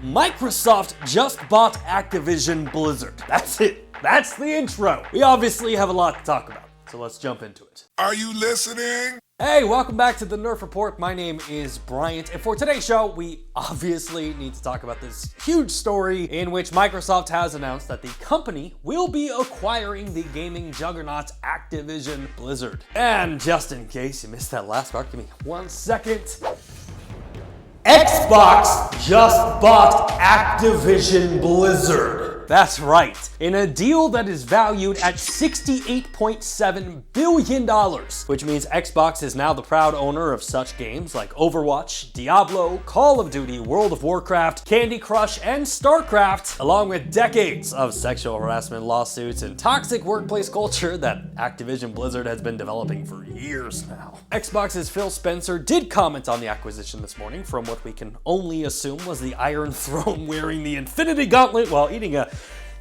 Microsoft just bought Activision Blizzard. That's it. That's the intro. We obviously have a lot to talk about, so let's jump into it. Are you listening? Hey, welcome back to the Nerf Report. My name is Bryant, and for today's show, we obviously need to talk about this huge story in which Microsoft has announced that the company will be acquiring the gaming juggernaut Activision Blizzard. And just in case you missed that last part, give me 1 second. Xbox just bought Activision Blizzard. That's right, in a deal that is valued at $68.7 billion, which means Xbox is now the proud owner of such games like Overwatch, Diablo, Call of Duty, World of Warcraft, Candy Crush, and StarCraft, along with decades of sexual harassment lawsuits and toxic workplace culture that Activision Blizzard has been developing for years now. Xbox's Phil Spencer did comment on the acquisition this morning from what we can only assume was the Iron Throne wearing the Infinity Gauntlet while eating a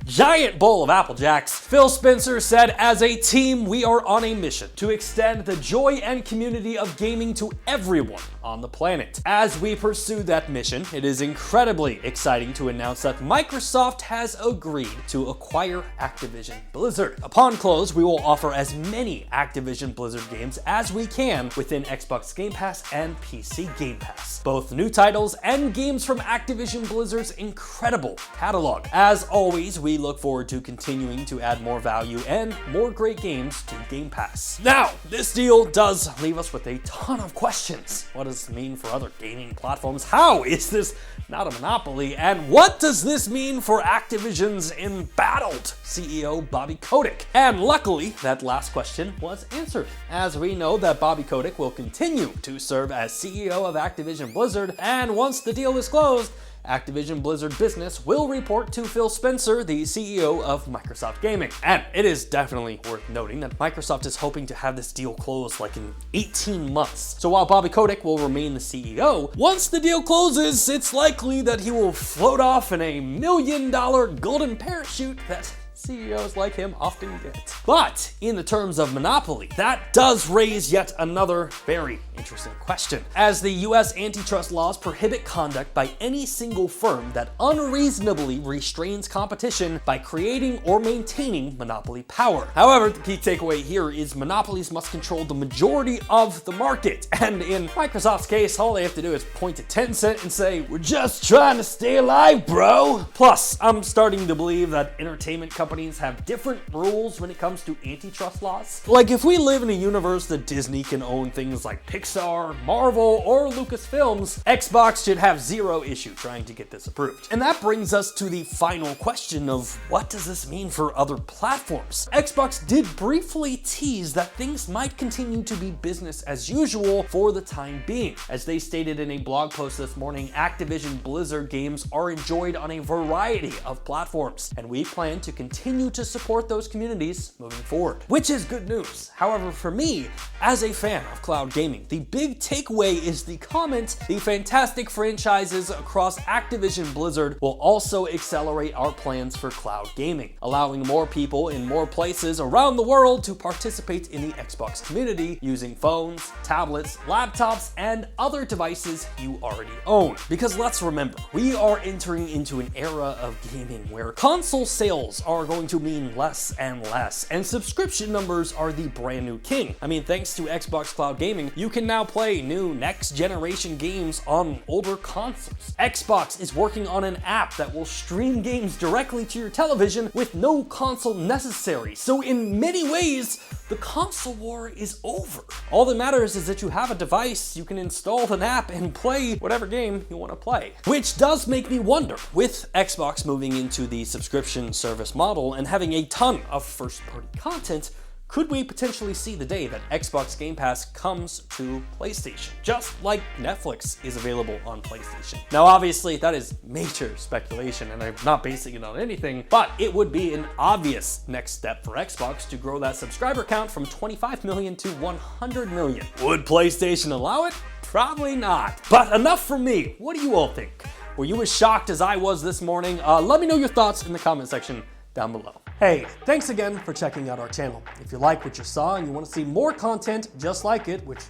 giant bowl of Apple Jacks. Phil Spencer said, "As a team, we are on a mission to extend the joy and community of gaming to everyone on the planet. As we pursue that mission, it is incredibly exciting to announce that Microsoft has agreed to acquire Activision Blizzard. Upon close, we will offer as many Activision Blizzard games as we can within Xbox Game Pass and PC Game Pass, both new titles and games from Activision Blizzard's incredible catalog. As always, we look forward to continuing to add more value and more great games to Game Pass." Now, this deal does leave us with a ton of questions. What does this mean for other gaming platforms? How is this not a monopoly? And what does this mean for Activision's embattled CEO, Bobby Kotick? And luckily, that last question was answered, as we know that Bobby Kotick will continue to serve as CEO of Activision Blizzard, and once the deal is closed, Activision Blizzard business will report to Phil Spencer, the CEO of Microsoft Gaming. And it is definitely worth noting that Microsoft is hoping to have this deal closed like in 18 months. So while Bobby Kotick will remain the CEO, once the deal closes, it's likely that he will float off in a $1 million golden parachute that CEOs like him often get. But in the terms of monopoly, that does raise yet another very interesting question, as the US antitrust laws prohibit conduct by any single firm that unreasonably restrains competition by creating or maintaining monopoly power. However, the key takeaway here is monopolies must control the majority of the market, and in Microsoft's case, all they have to do is point to Tencent and say, "We're just trying to stay alive, bro." Plus, I'm starting to believe that entertainment companies have different rules when it comes to antitrust laws. Like, if we live in a universe that Disney can own things like Pixar, Marvel, or Lucasfilms, Xbox should have zero issue trying to get this approved. And that brings us to the final question of what does this mean for other platforms? Xbox did briefly tease that things might continue to be business as usual for the time being. As they stated in a blog post this morning, Activision Blizzard games are enjoyed on a variety of platforms, and we plan to continue to support those communities moving forward, which is good news. However, for me, as a fan of cloud gaming, the big takeaway is the comment, "The fantastic franchises across Activision Blizzard will also accelerate our plans for cloud gaming, allowing more people in more places around the world to participate in the Xbox community using phones, tablets, laptops, and other devices you already own." Because let's remember, we are entering into an era of gaming where console sales are going to mean less and less, and subscription numbers are the brand new king. I mean, thanks to Xbox Cloud Gaming, you can now play new next generation games on older consoles. Xbox is working on an app that will stream games directly to your television with no console necessary. So in many ways, the console war is over. All that matters is that you have a device, you can install an app and play whatever game you want to play. Which does make me wonder, with Xbox moving into the subscription service model and having a ton of first-party content, could we potentially see the day that Xbox Game Pass comes to PlayStation, just like Netflix is available on PlayStation? Now, obviously, that is major speculation, and I'm not basing it on anything, but it would be an obvious next step for Xbox to grow that subscriber count from 25 million to 100 million. Would PlayStation allow it? Probably not. But enough from me. What do you all think? Were you as shocked as I was this morning? Let me know your thoughts in the comment section down below. Hey, thanks again for checking out our channel. If you like what you saw and you want to see more content just like it, which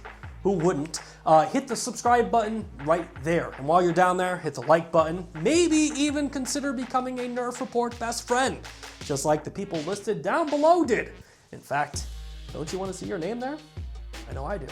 Who wouldn't? Hit the subscribe button right there. And while you're down there, hit the like button. Maybe even consider becoming a Nerf Report best friend, just like the people listed down below did. In fact, don't you want to see your name there? I know I do.